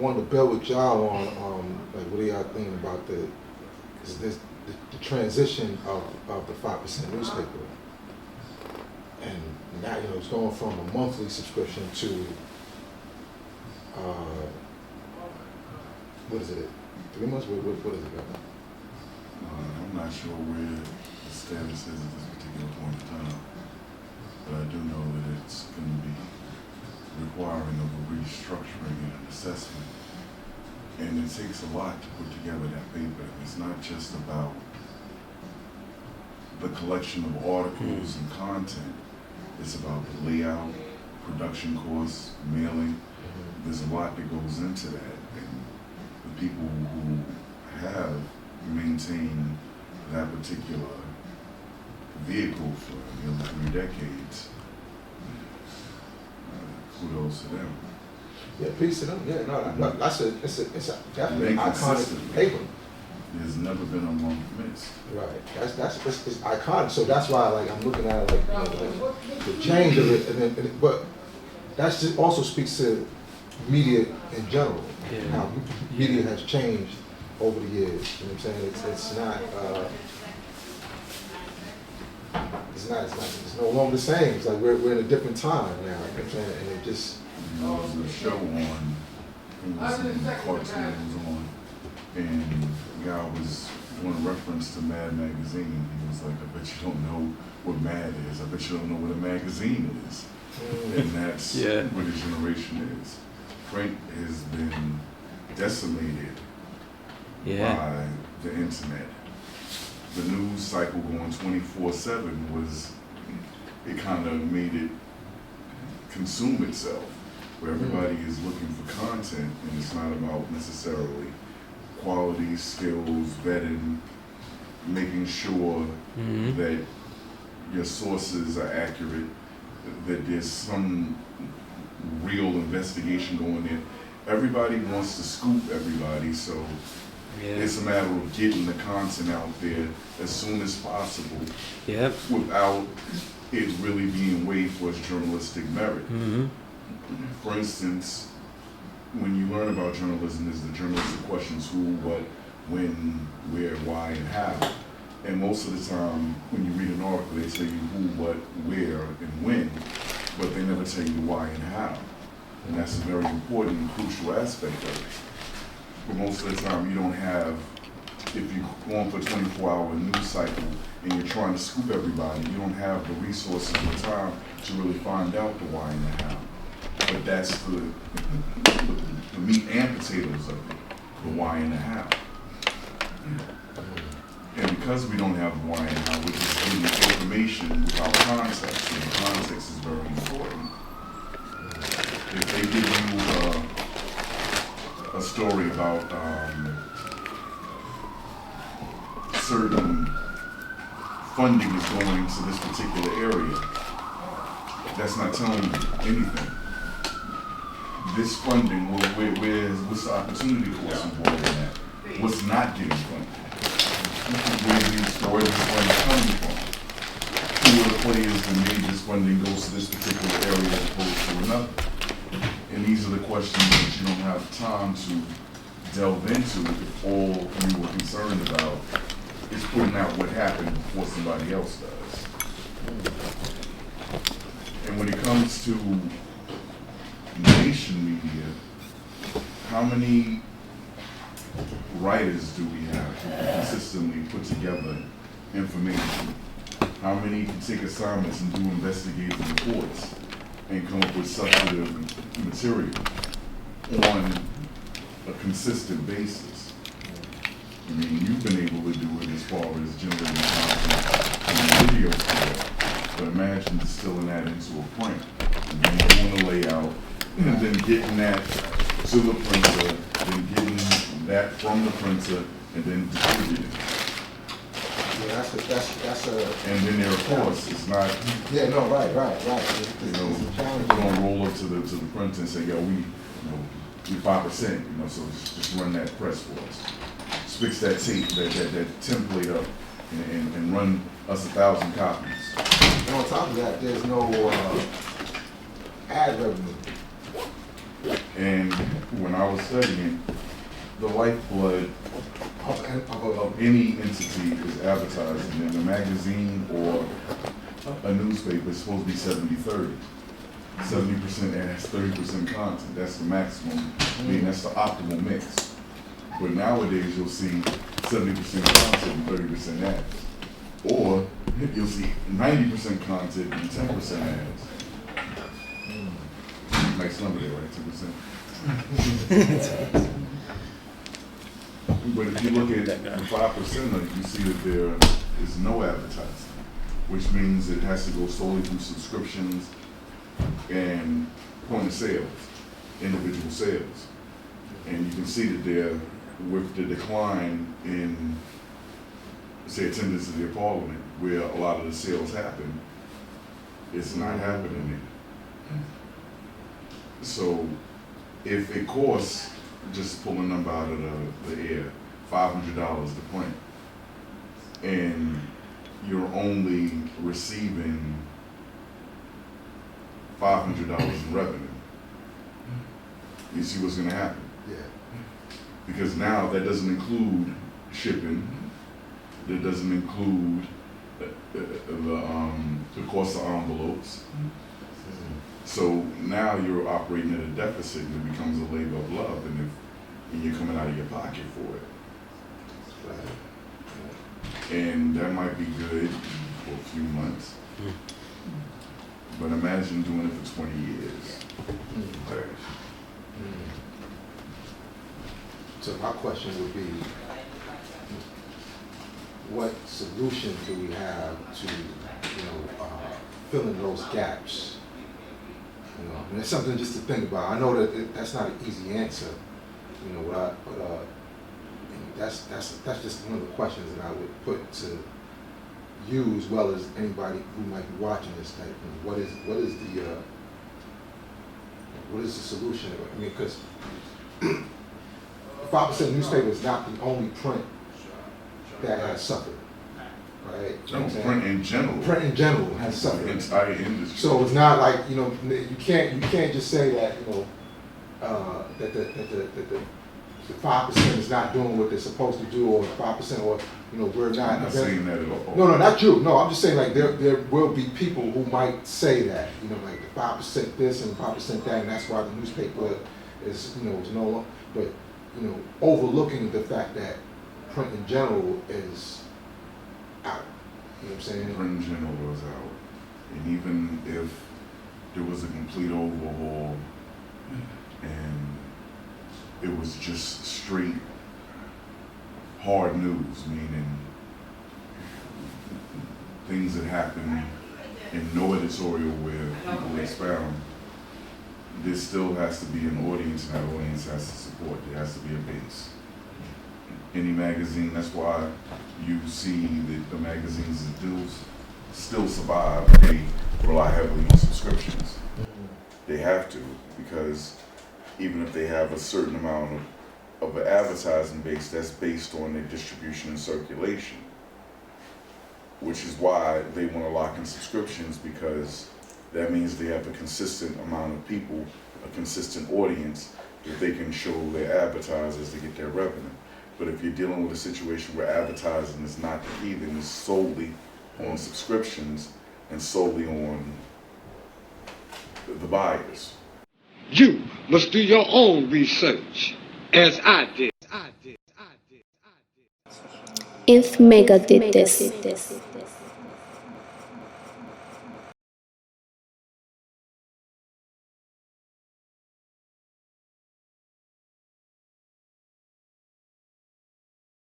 wanted to build with y'all on, like, what are y'all thinking about the transition of the 5% newspaper? And now, it's going from a monthly subscription to, what is it, 3 months? What is it right now? I'm not sure where the status is at this particular point in time, but I do know that it's going to be requiring of a restructuring and an assessment. And it takes a lot to put together that paper. It's not just about the collection of articles and content. It's about the layout, production costs, mailing. There's a lot that goes into that. And the people who have maintained that particular vehicle for 3 decades, kudos to them. Yeah, peace to them. Yeah, no, it's a definitely iconic paper. There's never been a month missed. Right. That's it's iconic. So that's why, like, I'm looking at it like the change of it, and then, but that just also speaks to media in general. Yeah. How media has changed over the years. You know what I'm saying? It's no longer the same. It's like we're in a different time now. You know what I'm saying? And it just. There was a show on, it was some cartoons on, and the guy was doing a reference to Mad Magazine. He was like, I bet you don't know what Mad is. I bet you don't know what a magazine is. And that's what the generation is. Print has been decimated by the internet. The news cycle going 24/7 it kind of made it consume itself, where everybody is looking for content, and it's not about necessarily quality, skills, vetting, making sure that your sources are accurate, that there's some real investigation going in. Everybody wants to scoop everybody, so it's a matter of getting the content out there as soon as possible without it really being weighed for its journalistic merit. For instance, when you learn about journalism, there's the journalistic questions: who, what, when, where, why, and how. And most of the time, when you read an article, they tell you who, what, where, and when, but they never tell you why and how. And that's a very important and crucial aspect of it. But most of the time, you don't have, if you're going for a 24-hour news cycle and you're trying to scoop everybody, you don't have the resources or time to really find out the why and the how. But that's the meat and potatoes of it, the why and the how. And because we don't have the why and how, we're just getting information without context, and the context is very important. If they give you a story about certain funding is going to this particular area, that's not telling you anything. This funding, what's the opportunity cost involved in that? What's not getting funded? Where this funding coming from? Who are the players that made this funding goes to this particular area as opposed to another? And these are the questions that you don't have time to delve into if all you were concerned about is putting out what happened before somebody else does. And when it comes to nation media, how many writers do we have who can consistently put together information? How many can take assignments and do investigative reports and come up with substantive material on a consistent basis? I mean, you've been able to do it as far as generating content in video form, but imagine distilling that into a print, and then doing the layout, and then getting that to the printer, then getting that from the printer, and then distributing it. Yeah, that's a. And then there, of course, it's not. Yeah, no, right. You know, you don't roll up to the printer and say, yo, we 5%, so just run that press for us. Just fix that tape, that template up, and run us 1,000 copies. And on top of that, there's no ad revenue. And when I was studying, the lifeblood of any entity is advertising. In a magazine or a newspaper, it's supposed to be 70-30. 70% ads, 30% content. That's the maximum. I mean, that's the optimal mix. But nowadays, you'll see 70% content and 30% ads. Or you'll see 90% content and 10% ads. Nice number there, right? 2%. But if you look at the 5%, you see that there is no advertising, which means it has to go solely through subscriptions and point of sales, individual sales. And you can see that there, with the decline in, say, attendance at their parliament, where a lot of the sales happen, it's not happening there. So if it costs, just pull a number out of the air, $500 to print, and you're only receiving $500 in revenue, you see what's going to happen? Yeah. Because now that doesn't include shipping, that doesn't include the cost of envelopes. So now you're operating at a deficit, and it becomes a labor of love, and you're coming out of your pocket for it. And that might be good for a few months, but imagine doing it for 20 years. So my question would be, what solution do we have to, fill in those gaps? And it's something just to think about. I know that that's not an easy answer, but that's just one of the questions that I would put to you as well as anybody who might be watching this type. What is the solution? I mean, because 5% newspaper is not the only print that has suffered, right? No, print in general. Print in general has suffered. The entire industry. So it's not like you can't just say that that the 5% is not doing what they're supposed to do, or 5%, or we're not. I'm not saying that at all. No, not you. No, I'm just saying like there will be people who might say that like the 5% this and 5% that, and that's why the newspaper is is no longer. But overlooking the fact that print in general is out. You know what I'm saying? Print in general was out. And even if there was a complete overhaul and it was just straight hard news, meaning things that happen in no editorial where people expound, there still has to be an audience, and that audience has to support. There has to be a base. Any magazine, that's why you see that the magazines that do still survive, they rely heavily on subscriptions. They have to, because even if they have a certain amount of an advertising base, that's based on their distribution and circulation, which is why they want to lock in subscriptions, because that means they have a consistent amount of people, a consistent audience that they can show their advertisers to get their revenue. But if you're dealing with a situation where advertising is not the key, then it's solely on subscriptions and solely on the buyers. You must do your own research, as I did. If Mecca did this.